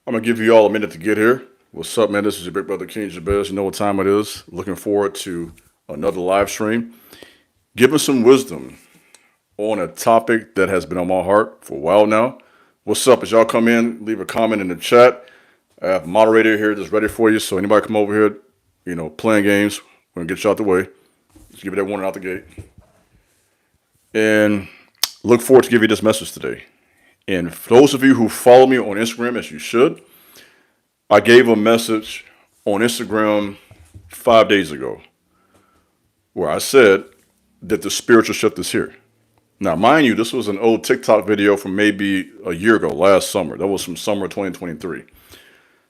I'm gonna give you all a minute to get here. What's up, man? This is your big brother King Jabez. You know what time it is. Looking forward to another live stream. Giving some wisdom on a topic that has been on my heart for a while now. What's up? As y'all come in, leave a comment in the chat. I have a moderator here that's ready for you. So anybody come over here, playing games, we're gonna get you out the way. Just give you that warning out the gate. And look forward to give you this message today. And for those of you who follow me on Instagram, as you should, I gave a message on Instagram 5 days ago where I said that the spiritual shift is here. Now, mind you, this was an old TikTok video from maybe a year ago, last summer. That was from summer 2023.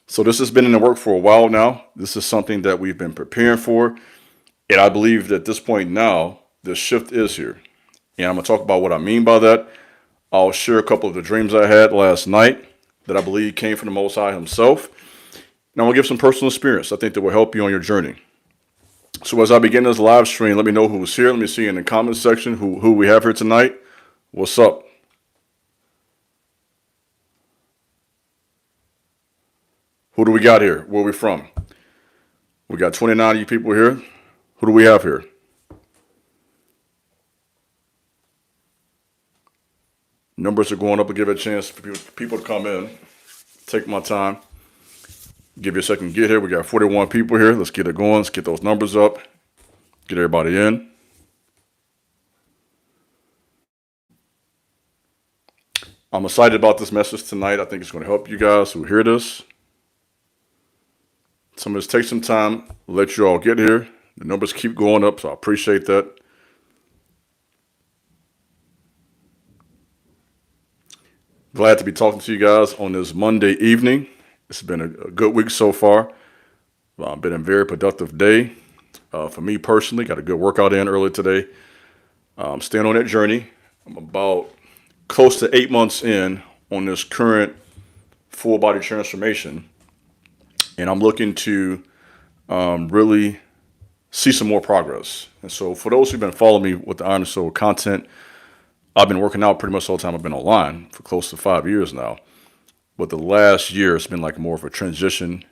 So this has been in the work for a while now. This is something that we've been preparing for. And I believe that at this point now, the shift is here. And I'm going to talk about what I mean by that. I'll share a couple of the dreams I had last night that I believe came from the Most High himself. And I'm going to give some personal experience I think that will help you on your journey. So as I begin this live stream, let me know who's here. Let me see in the comments section who we have here tonight. What's up? Who do we got here? Where are we from? We got 29 of you people here. Who do we have here? Numbers are going up. I'll give it a chance for people to come in. Take my time. Give you a second to get here. We got 41 people here. Let's get it going. Let's get those numbers up. Get everybody in. I'm excited about this message tonight. I think it's going to help you guys who hear this. So I'm going to take some time, let you all get here. The numbers keep going up, so I appreciate that. Glad to be talking to you guys on this Monday evening. It's been a good week so far. Been a very productive day. For me personally, got a good workout in early today. I'm staying on that journey. I'm about close to 8 months in on this current full body transformation. And I'm looking to really see some more progress. And so for those who've been following me with the Iron and Soul content, I've been working out pretty much all the time I've been online for close to 5 years now. But the last year, it's been like more of a transition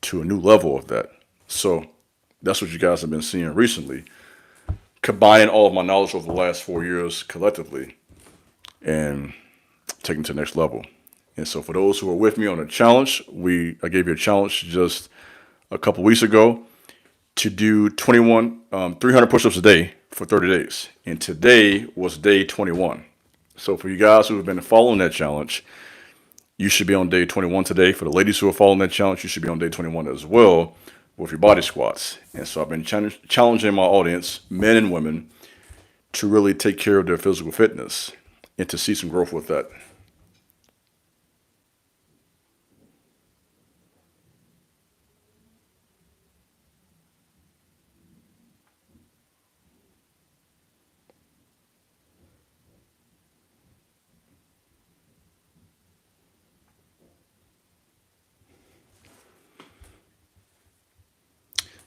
to a new level of that. So that's what you guys have been seeing recently. Combining all of my knowledge over the last 4 years collectively and taking it to the next level. And so for those who are with me on a challenge, I gave you a challenge just a couple weeks ago to do 300 push-ups a day for 30 days. And today was day 21. So for you guys who have been following that challenge, you should be on day 21 today. For the ladies who are following that challenge, you should be on day 21 as well with your body squats. And so I've been challenging my audience, men and women, to really take care of their physical fitness and to see some growth with that.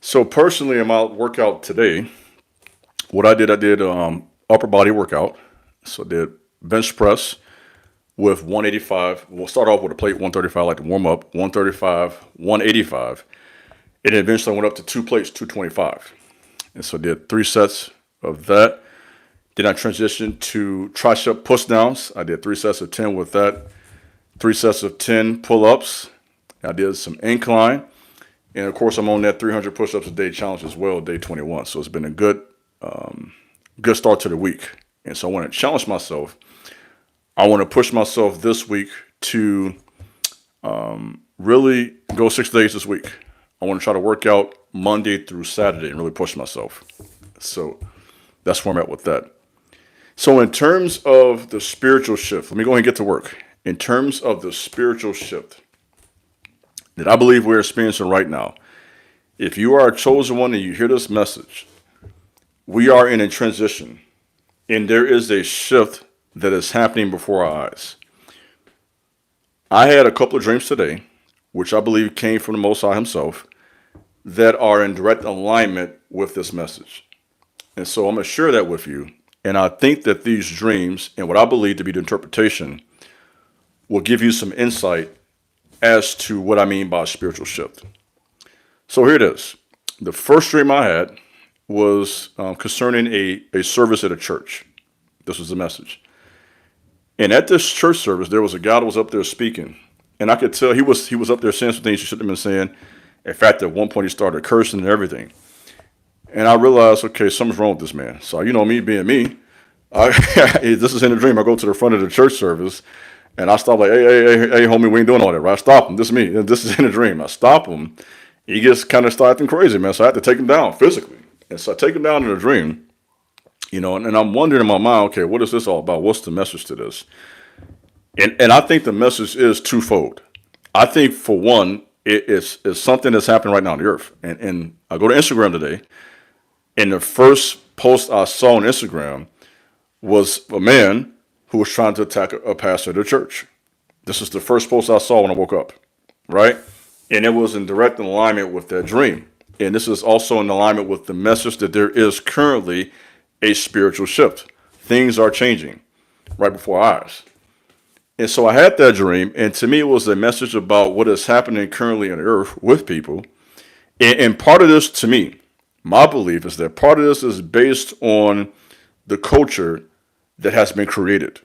So personally, in my workout today, what I did upper body workout. So I did bench press with 185. We'll start off with a plate 135, like to warm up, 135, 185. And then eventually I went up to 2 plates, 225. And so I did 3 sets of that. Then I transitioned to tricep push downs. I did 3 sets of 10 with that, 3 sets of 10 pull-ups. I did some incline. And of course, I'm on that 300 push-ups a day challenge as well, day 21. So it's been a good start to the week. And so I want to challenge myself. I want to push myself this week to really go 6 days this week. I want to try to work out Monday through Saturday and really push myself. So that's where I'm at with that. So in terms of the spiritual shift, let me go ahead and get to work. In terms of the spiritual shift that I believe we're experiencing right now, if you are a chosen one and you hear this message, we are in a transition, and there is a shift that is happening before our eyes. I had a couple of dreams today, which I believe came from the Most High himself, that are in direct alignment with this message. And so I'm going to share that with you. And I think that these dreams and what I believe to be the interpretation will give you some insight as to what I mean by a spiritual shift. So here it is. The first dream I had was concerning a service at a church. This was the message. And at this church service, there was a guy that was up there speaking. And I could tell he was up there saying some things he shouldn't have been saying. In fact, at one point he started cursing and everything. And I realized, okay, something's wrong with this man. So, me being me, this is in a dream. I go to the front of the church service and I stop like, hey, homie, we ain't doing all that, right? I stop him. This is me. This is in a dream. I stop him. He gets kind of starting crazy, man. So I had to take him down physically. And so I take him down in a dream, and I'm wondering in my mind, okay, what is this all about? What's the message to this? And I think the message is twofold. I think for one, it's something that's happening right now on the earth. And I go to Instagram today, and the first post I saw on Instagram was a man who was trying to attack a pastor at a church. This is the first post I saw when I woke up, right? And it was in direct alignment with that dream. And this is also in alignment with the message that there is currently a spiritual shift. Things are changing right before our eyes. And so I had that dream, and to me, it was a message about what is happening currently on the earth with people. And part of this, to me, my belief is that part of this is based on the culture that has been created.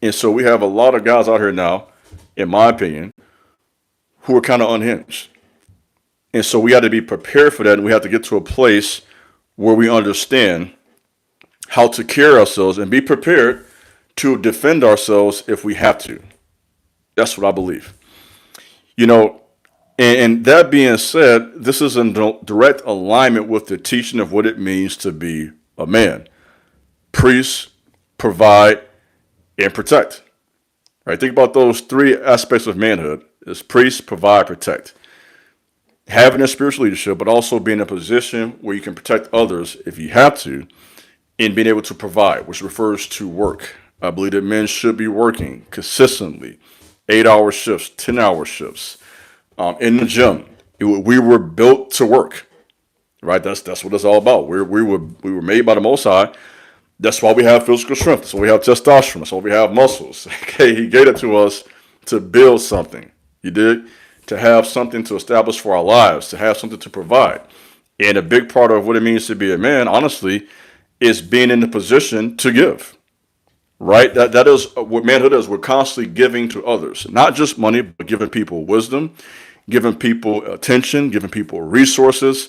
And so we have a lot of guys out here now, in my opinion, who are kind of unhinged. And so we have to be prepared for that, and we have to get to a place where we understand how to carry ourselves and be prepared to defend ourselves if we have to. That's what I believe. And that being said, this is in direct alignment with the teaching of what it means to be a man. Priest, provide, and protect. Right? Think about those three aspects of manhood: is priest, provide, protect. Having a spiritual leadership, but also being in a position where you can protect others if you have to, and being able to provide, which refers to work. I believe that men should be working consistently, 8-hour shifts, 10-hour shifts, in the gym. We were built to work, right? That's what it's all about. We were made by the Most High. That's why we have physical strength. That's why we have testosterone. That's why we have muscles. Okay, He gave it to us to build something. You did, to have something to establish for our lives, to have something to provide. And a big part of what it means to be a man, honestly, is being in the position to give. Right? That is what manhood is. We're constantly giving to others, not just money, but giving people wisdom, giving people attention, giving people resources.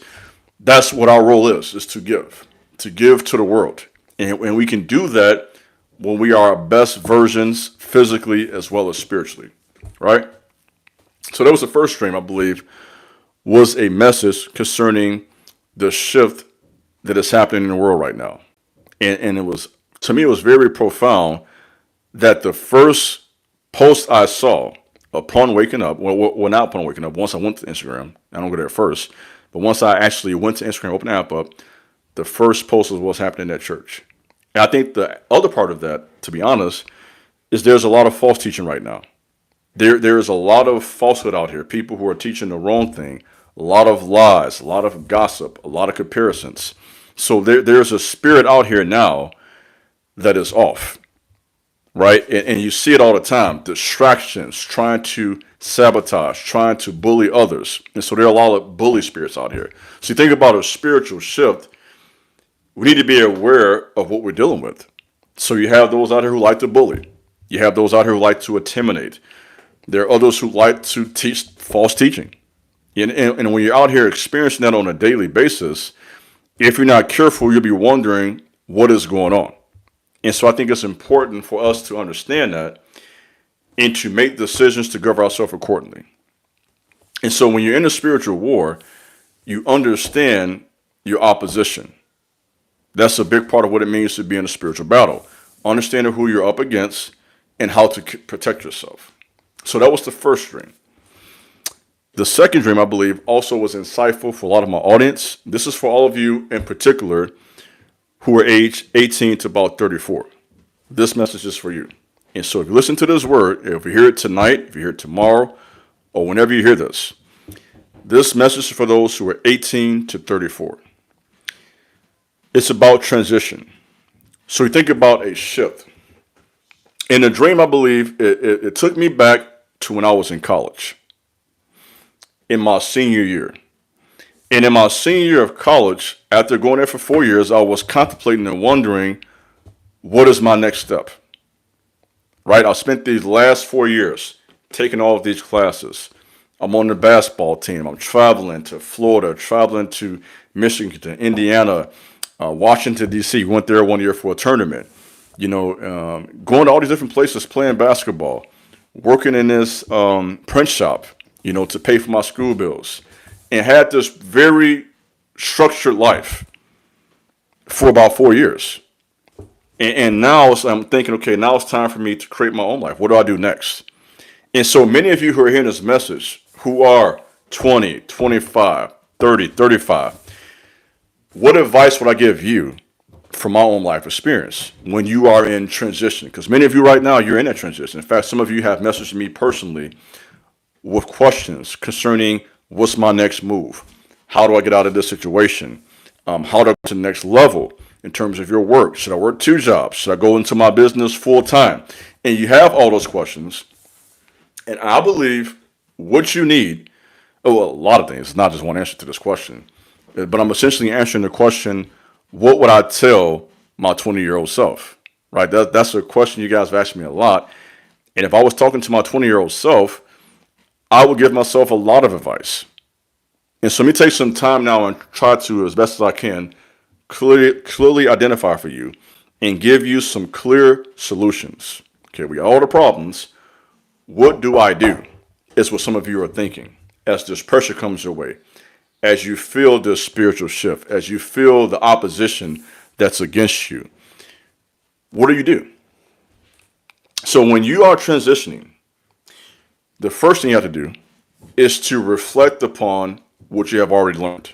That's what our role is to give to the world. And we can do that when we are our best versions physically as well as spiritually, right? So that was the first dream, I believe, was a message concerning the shift that is happening in the world right now. And it was, to me, it was very profound that the first post I saw upon waking up, well, not upon waking up, once I went to Instagram, I don't go there first, but once I actually went to Instagram, opened the app up, the first post was what's happening at church. And I think the other part of that, to be honest, is there's a lot of false teaching right now. There is a lot of falsehood out here, people who are teaching the wrong thing, a lot of lies, a lot of gossip, a lot of comparisons. So there's a spirit out here now that is off, right? And you see it all the time, distractions, trying to sabotage, trying to bully others. And so there are a lot of bully spirits out here. So you think about a spiritual shift, we need to be aware of what we're dealing with. So you have those out here who like to bully. You have those out here who like to intimidate. There are others who like to teach false teaching. And when you're out here experiencing that on a daily basis, if you're not careful, you'll be wondering what is going on. And so I think it's important for us to understand that and to make decisions to govern ourselves accordingly. And so when you're in a spiritual war, you understand your opposition. That's a big part of what it means to be in a spiritual battle. Understanding who you're up against and how to protect yourself. So that was the first dream. The second dream, I believe, also was insightful for a lot of my audience. This is for all of you in particular who are aged 18 to about 34. This message is for you. And so if you listen to this word, if you hear it tonight, if you hear it tomorrow, or whenever you hear this message is for those who are 18 to 34. It's about transition. So you think about a shift. In the dream, I believe it took me back to when I was in college, in my senior year. And in my senior year of college, after going there for 4 years, I was contemplating and wondering, what is my next step? Right? I spent these last 4 years taking all of these classes. I'm on the basketball team. I'm traveling to Florida, traveling to Michigan, to Indiana, Washington, D.C. Went there 1 year for a tournament. Going to all these different places, playing basketball, working in this print shop, to pay for my school bills, and had this very structured life for about 4 years. And now I'm thinking, okay, now it's time for me to create my own life. What do I do next? And so many of you who are hearing this message, who are 20, 25, 30, 35, what advice would I give you from my own life experience when you are in transition? Because many of you right now, you're in that transition. In fact, some of you have messaged me personally with questions concerning what's my next move? How do I get out of this situation? How do I go to the next level in terms of your work? Should I work 2 jobs? Should I go into my business full time? And you have all those questions. And I believe what you need, a lot of things, not just one answer to this question, but I'm essentially answering the question, what would I tell my 20-year-old self? Right? That's a question you guys have asked me a lot. And if I was talking to my 20-year-old self, I would give myself a lot of advice. And so let me take some time now and try to, as best as I can, clearly identify for you and give you some clear solutions. Okay, we got all the problems. What do I do? Is what some of you are thinking as this pressure comes your way, as you feel this spiritual shift, as you feel the opposition that's against you. What do? So when you are transitioning, the first thing you have to do is to reflect upon what you have already learned.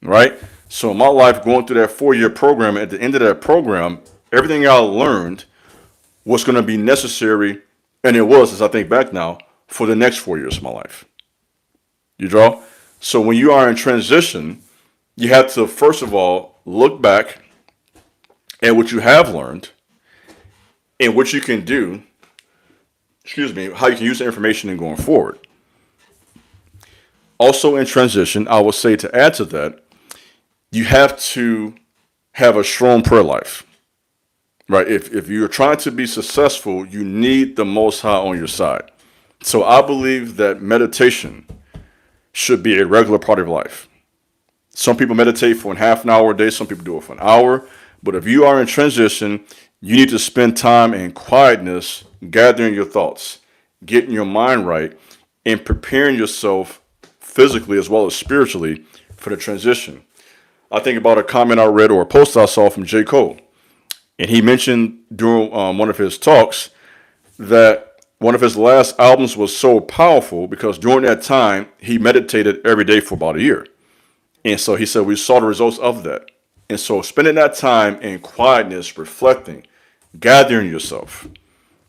Right? So in my life, going through that 4-year program, at the end of that program, everything I learned was going to be necessary, and it was, as I think back now, for the next 4 years of my life. You draw? So when you are in transition, you have to, first of all, look back at what you have learned and what you can do, how you can use the information in going forward. Also in transition, I would say, to add to that, you have to have a strong prayer life. Right? If you're trying to be successful, you need the Most High on your side. So I believe that meditation should be a regular part of life. Some people meditate for a half an hour a day. Some people do it for an hour. But if you are in transition, you need to spend time in quietness, gathering your thoughts, getting your mind right, and preparing yourself physically as well as spiritually for the transition. I think about a comment I read or a post I saw from J. Cole. And he mentioned during one of his talks that one of his last albums was so powerful because during that time, he meditated every day for about a year. And so he said, we saw the results of that. And so spending that time in quietness, reflecting, gathering yourself,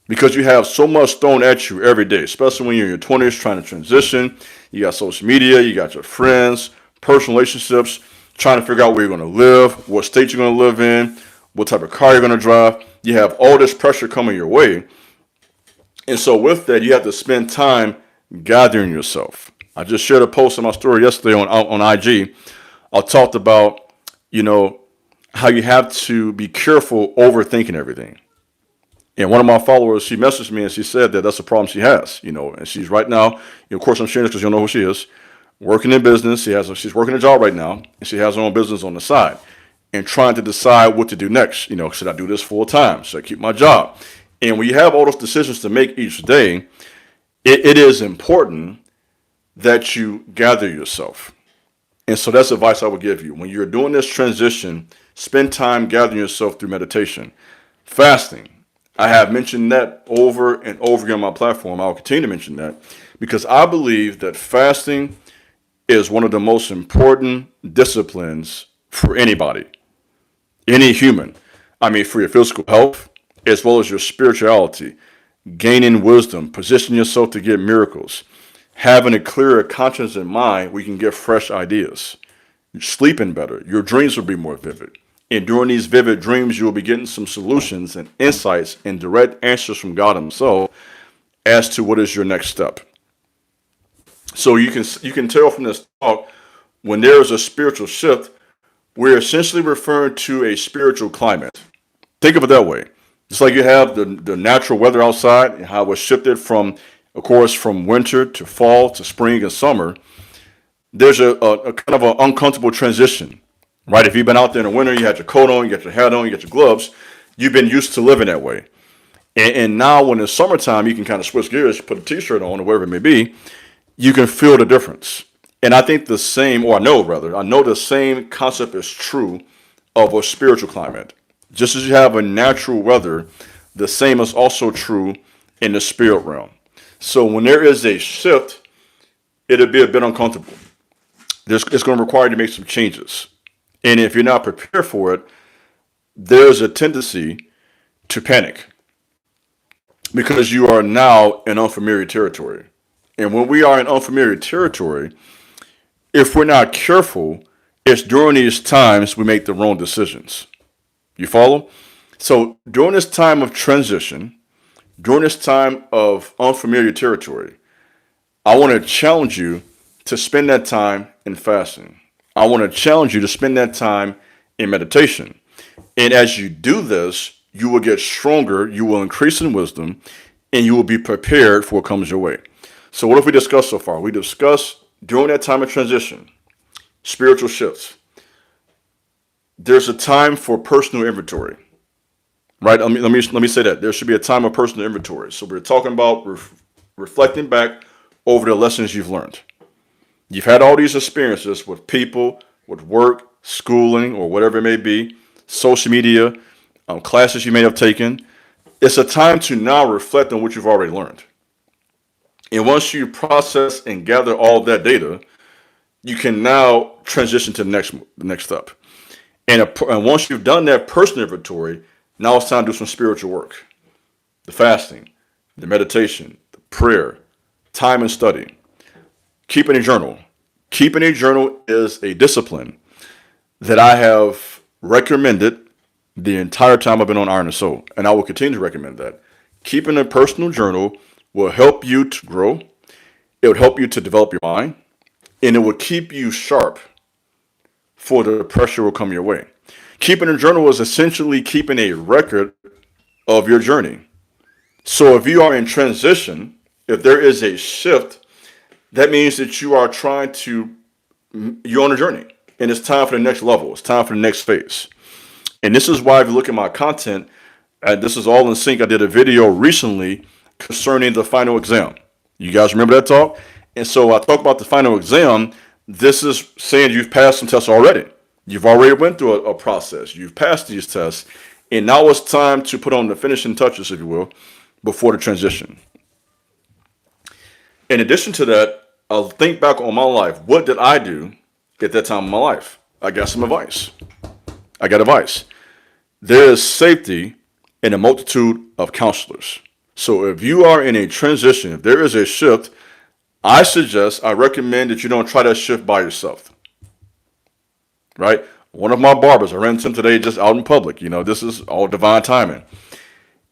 because you have so much thrown at you every day, especially when you're in your 20s trying to transition. You got social media, you got your friends, personal relationships, trying to figure out where you're going to live, what state you're going to live in, what type of car you're going to drive. You have all this pressure coming your way. And so with that, you have to spend time gathering yourself. I just shared a post on my story yesterday on IG. I talked about, how you have to be careful overthinking everything. And one of my followers, she messaged me and she said that that's a problem she has, and she's right now, of course I'm sharing this because you don't know who she is, working in business. She's working a job right now, and she has her own business on the side and trying to decide what to do next. Should I do this full time? Should I keep my job? And when you have all those decisions to make each day, it is important that you gather yourself. And so that's advice I would give you. When you're doing this transition, spend time gathering yourself through meditation. Fasting. I have mentioned that over and over again on my platform. I'll continue to mention that because I believe that fasting is one of the most important disciplines for anybody, any human. For your physical health, as well as your spirituality, gaining wisdom, positioning yourself to get miracles, having a clearer conscience and mind where you can get fresh ideas, sleeping better, your dreams will be more vivid. And during these vivid dreams, you will be getting some solutions and insights and direct answers from God himself as to what is your next step. So you can tell from this talk, when there is a spiritual shift, we're essentially referring to a spiritual climate. Think of it that way. It's like you have the natural weather outside and how it was shifted from, of course, from winter to fall to spring and summer. There's a kind of an uncomfortable transition, right? If you've been out there in the winter, you had your coat on, you got your hat on, you got your gloves, you've been used to living that way. And now when it's summertime, you can kind of switch gears, put a t-shirt on or whatever it may be, you can feel the difference. And I think the same, or I know the same concept is true of a spiritual climate. Just as you have a natural weather, the same is also true in the spirit realm. So when there is a shift, it'll be a bit uncomfortable. It's going to require you to make some changes. And if you're not prepared for it, there's a tendency to panic because you are now in unfamiliar territory. And when we are in unfamiliar territory, if we're not careful, it's during these times we make the wrong decisions. You follow? So during this time of transition, during this time of unfamiliar territory, I want to challenge you to spend that time in fasting. I want to challenge you to spend that time in meditation. And as you do this, you will get stronger, you will increase in wisdom, and you will be prepared for what comes your way. So what have we discussed so far? We discussed during that time of transition, spiritual shifts. There's a time for personal inventory, right? Let me say that. There should be a time of personal inventory. So we're talking about reflecting back over the lessons you've learned. You've had all these experiences with people, with work, schooling, or whatever it may be, social media, classes you may have taken. It's a time to now reflect on what you've already learned. And once you process and gather all that data, you can now transition to the next step. And once you've done that personal inventory, now it's time to do some spiritual work. The fasting, the meditation, the prayer, time and study. Keeping a journal. Keeping a journal is a discipline that I have recommended the entire time I've been on Iron and Soul, and I will continue to recommend that. Keeping a personal journal will help you to grow. It will help you to develop your mind, and it will keep you sharp for the pressure will come your way. Keeping a journal is essentially keeping a record of your journey. So if you are in transition, if there is a shift, that means that you're on a journey, and it's time for the next level. It's time for the next phase. And this is why if you look at my content, this is all in sync. I did a video recently concerning the final exam. You guys remember that talk? And so I talk about the final exam. This is saying you've passed some tests already. You've already went through a process. You've passed these tests. And now it's time to put on the finishing touches, if you will, before the transition. In addition to that, I'll think back on my life. What did I do at that time of my life? I got some advice. I got advice. There is safety in a multitude of counselors. So if you are in a transition, if there is a shift, I recommend that you don't try that shift by yourself. Right? One of my barbers, I ran into him today just out in public. This is all divine timing.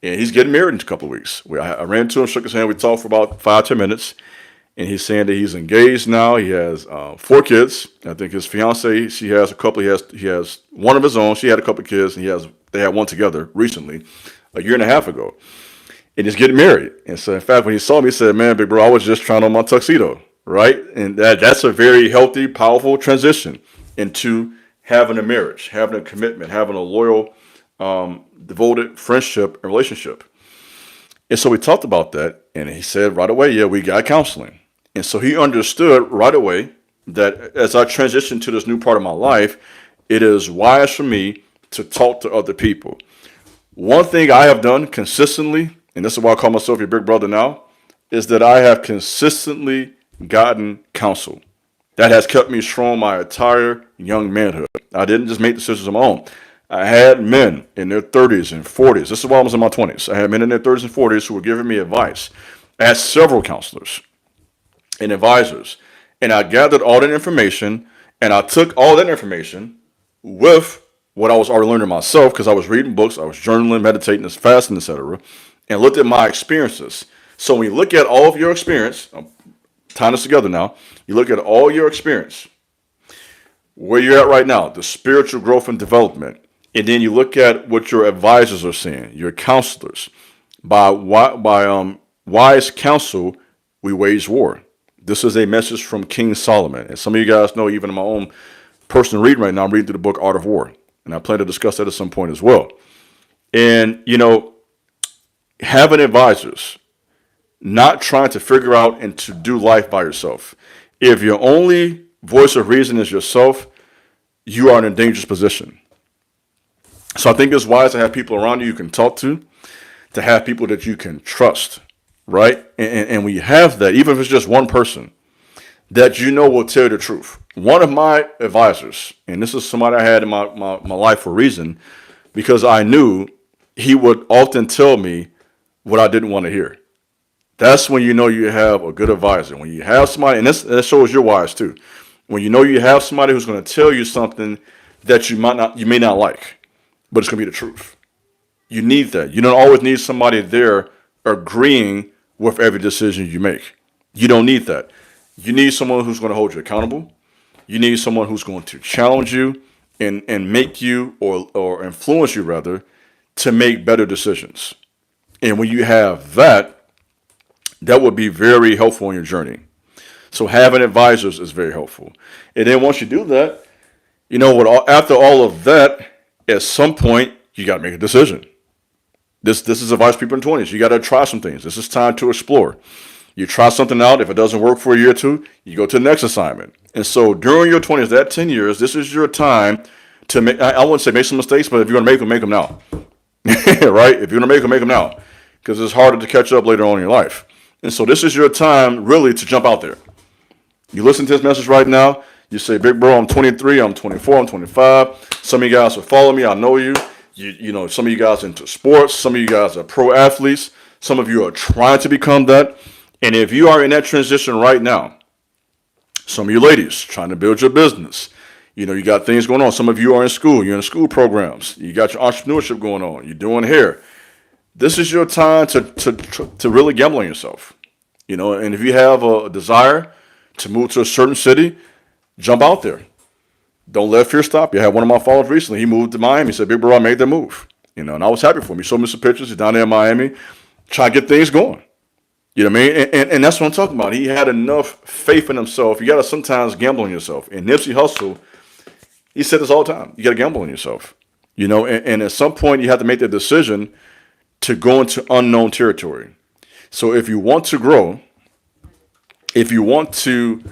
And he's getting married in a couple of weeks. I ran into him, shook his hand. We talked for about 5-10 minutes. And he's saying that he's engaged now. He has 4 kids. I think his fiance, she has a couple. He has one of his own. She had a couple of kids, and they had one together recently, a year and a half ago. And he's getting married. And so, in fact, when he saw me, he said, "Man, big bro, I was just trying on my tuxedo," right? And that's a very healthy, powerful transition into having a marriage, having a commitment, having a loyal, devoted friendship and relationship. And so we talked about that, and he said right away, "Yeah, we got counseling." And so he understood right away that as I transition to this new part of my life, it is wise for me to talk to other people. One thing I have done consistently, and this is why I call myself your big brother now, is that I have consistently gotten counsel. That has kept me strong my entire young manhood. I didn't just make decisions on my own. I had men in their 30s and 40s. This is why I was in my 20s. I had men in their 30s and 40s who were giving me advice. I had several counselors and advisors. And I gathered all that information, and I took all that information with what I was already learning myself, because I was reading books, I was journaling, meditating, fasting, etc., and looked at my experiences. So when you look at all of your experience, I'm tying this together now, you look at all your experience, where you're at right now, the spiritual growth and development, and then you look at what your advisors are saying, your counselors. By wise counsel, we wage war. This is a message from King Solomon. And some of you guys know, even in my own personal reading right now, I'm reading through the book Art of War. And I plan to discuss that at some point as well. And, having advisors, not trying to figure out and to do life by yourself. If your only voice of reason is yourself, you are in a dangerous position. So I think it's wise to have people around you can talk to have people that you can trust, right? And when you have that, even if it's just one person that will tell you the truth. One of my advisors, and this is somebody I had in my life for a reason, because I knew he would often tell me what I didn't want to hear. That's when you have a good advisor. When you have somebody, and that shows you're wise too. When you have somebody who's going to tell you something that you may not like, but it's going to be the truth. You need that. You don't always need somebody there agreeing with every decision you make. You don't need that. You need someone who's going to hold you accountable. You need someone who's going to challenge you and make you or influence you rather to make better decisions. And when you have that would be very helpful on your journey. So having advisors is very helpful. And then once you do that, after all of that, at some point, you got to make a decision. This is advice people in the 20s. You got to try some things. This is time to explore. You try something out. If it doesn't work for a year or two, you go to the next assignment. And so during your 20s, that 10 years, this is your time to make, I wouldn't say make some mistakes, but if you're going to make them now. Right? If you're going to make them now. Because it's harder to catch up later on in your life. And so this is your time really to jump out there. You listen to this message right now. You say, big bro, I'm 23, I'm 24, I'm 25. Some of you guys will follow me. I know you. Some of you guys are into sports. Some of you guys are pro athletes. Some of you are trying to become that. And if you are in that transition right now, some of you ladies trying to build your business, you got things going on. Some of you are in school. You're in school programs. You got your entrepreneurship going on. You're doing hair. This is your time to really gamble on yourself. And if you have a desire to move to a certain city, jump out there. Don't let fear stop you. I had one of my followers recently. He moved to Miami. He said, big bro, I made that move. And I was happy for him. He showed me some pictures. He's down there in Miami trying to get things going. You know what I mean? And that's what I'm talking about. He had enough faith in himself. You got to sometimes gamble on yourself. And Nipsey Hussle, he said this all the time. You got to gamble on yourself. And at some point you have to make the decision to go into unknown territory. So if you want to grow, if you want to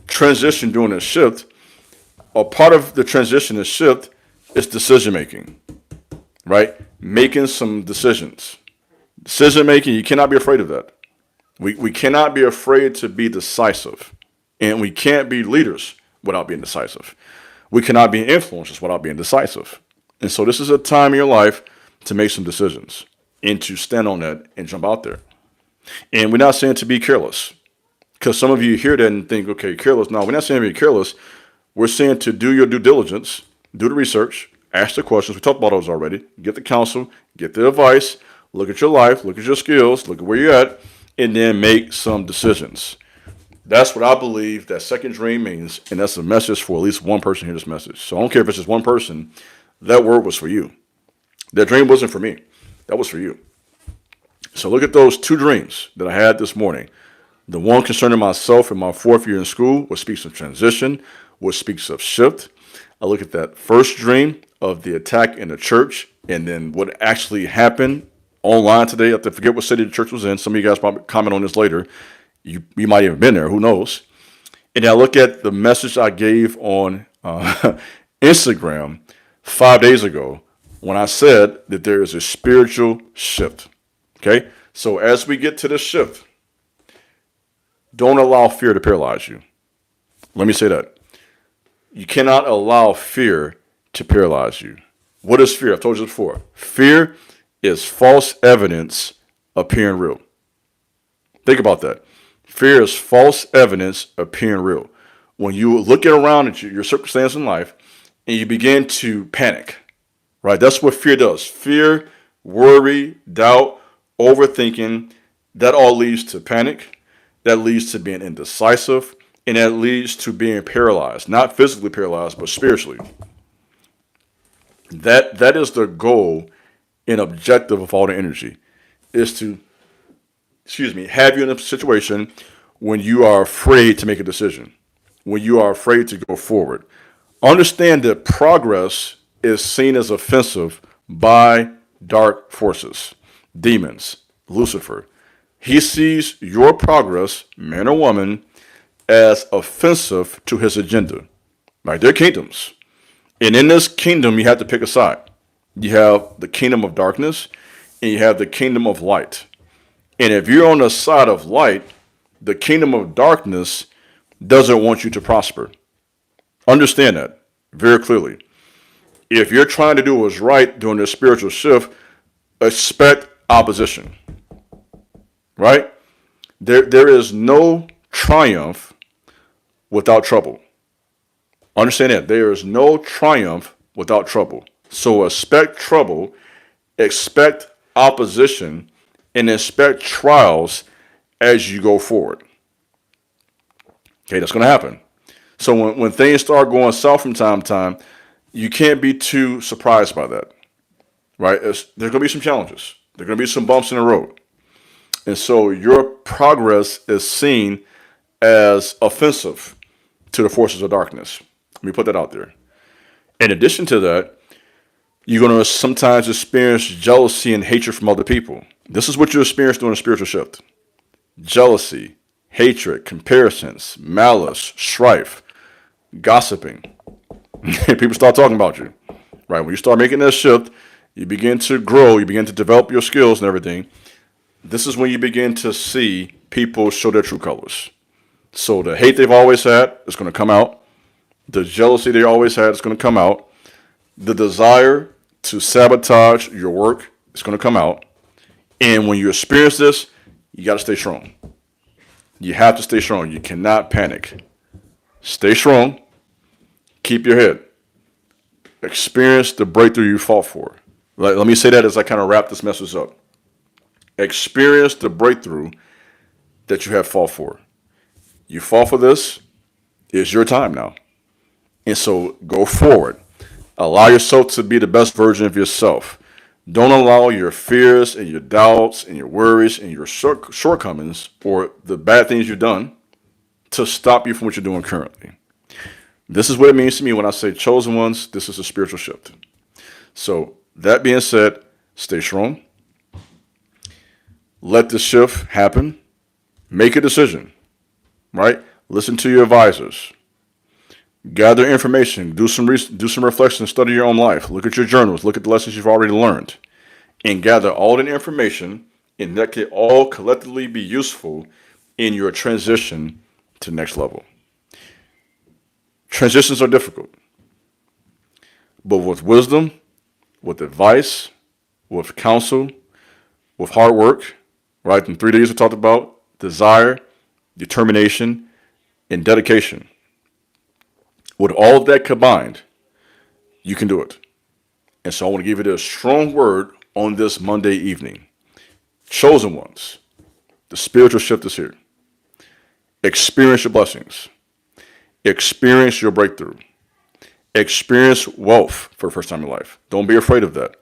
transition during a shift, a part of the transition and shift is decision making, right? Making some decisions. Decision making, you cannot be afraid of that. We cannot be afraid to be decisive. And we can't be leaders without being decisive. We cannot be influencers without being decisive. And so this is a time in your life to make some decisions and to stand on that and jump out there. And we're not saying to be careless, because some of you hear that and think, okay, careless. No, we're not saying to be careless. We're saying to do your due diligence, do the research, ask the questions. We talked about those already. Get the counsel, get the advice, look at your life, look at your skills, look at where you're at, and then make some decisions. That's what I believe that second dream means, and that's a message for at least one person hear this message. So I don't care if it's just one person, that word was for you. That dream wasn't for me. That was for you. So look at those two dreams that I had this morning. The one concerning myself in my fourth year in school, which speaks of transition, which speaks of shift. I look at that first dream of the attack in the church, and then what actually happened online today. I forget what city the church was in. Some of you guys probably comment on this later. You might even have been there. Who knows? And I look at the message I gave on Instagram 5 days ago when I said that there is a spiritual shift. Okay? So as we get to this shift, don't allow fear to paralyze you. Let me say that. You cannot allow fear to paralyze you. What is fear? I've told you this before. Fear is false evidence appearing real. Think about that. Fear is false evidence appearing real. When you look around at your circumstance in life and you begin to panic, right? That's what fear does. Fear, worry, doubt, overthinking, That all leads to panic. That leads to being indecisive. And that leads to being paralyzed, not physically paralyzed, but spiritually. That is the goal and objective of all the energy, is to, have you in a situation when you are afraid to make a decision, when you are afraid to go forward. Understand that progress is seen as offensive by dark forces, demons, Lucifer. He sees your progress, man or woman, as offensive to his agenda. Right? They're kingdoms. And in this kingdom, you have to pick a side. You have the kingdom of darkness and you have the kingdom of light. And if you're on the side of light, the kingdom of darkness doesn't want you to prosper. Understand that very clearly. If you're trying to do what's right during this spiritual shift, expect opposition. Right? There is no triumph without trouble. Understand that. There is no triumph without trouble. So expect trouble, expect opposition, and expect trials as you go forward. Okay, that's going to happen. So when things start going south from time to time, you can't be too surprised by that. Right? There's going to be some challenges. There are going to be some bumps in the road. And so your progress is seen as offensive to the forces of darkness. Let me put that out there. In addition to that, you're going to sometimes experience jealousy and hatred from other people. This is what you experience during a spiritual shift. Jealousy, hatred, comparisons, malice, strife, gossiping. People start talking about you. Right? When you start making that shift, you begin to grow, you begin to develop your skills and everything. This is when you begin to see people show their true colors. So the hate they've always had is going to come out. The jealousy they always had is going to come out. The desire to sabotage your work is going to come out. And when you experience this, you got to stay strong. You have to stay strong. You cannot panic. Stay strong. Keep your head. Experience the breakthrough you fought for. Let me say that as I kind of wrap this message up. Experience the breakthrough that you have fought for. You fought for this. It's your time now. And so go forward. Allow yourself to be the best version of yourself. Don't allow your fears and your doubts and your worries and your shortcomings or the bad things you've done to stop you from what you're doing currently. This is what it means to me when I say chosen ones. This is a spiritual shift. So that being said, stay strong. Let the shift happen. Make a decision, right? Listen to your advisors. Gather information. Do some reflection. Study your own life. Look at your journals. Look at the lessons you've already learned. And gather all the information, and that can all collectively be useful in your transition to the next level. Transitions are difficult. But with wisdom, with advice, with counsel, with hard work, right? In 3 days we talked about desire, determination, and dedication. With all of that combined, you can do it. And so I want to give you a strong word on this Monday evening. Chosen ones, the spiritual shift is here. Experience your blessings. Experience your breakthrough. Experience wealth for the first time in life. Don't be afraid of that.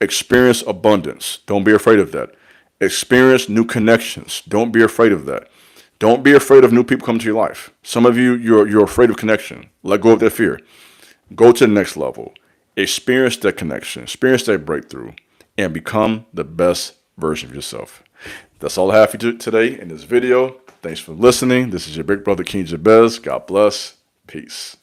Experience abundance. Don't be afraid of that. Experience new connections. Don't be afraid of that. Don't be afraid of new people coming to your life. Some of you, you're afraid of connection. Let go of that fear. Go to the next level. Experience that connection. Experience that breakthrough. And become the best version of yourself. That's all I have for you today in this video. Thanks for listening. This is your big brother, King Jabez. God bless. Peace.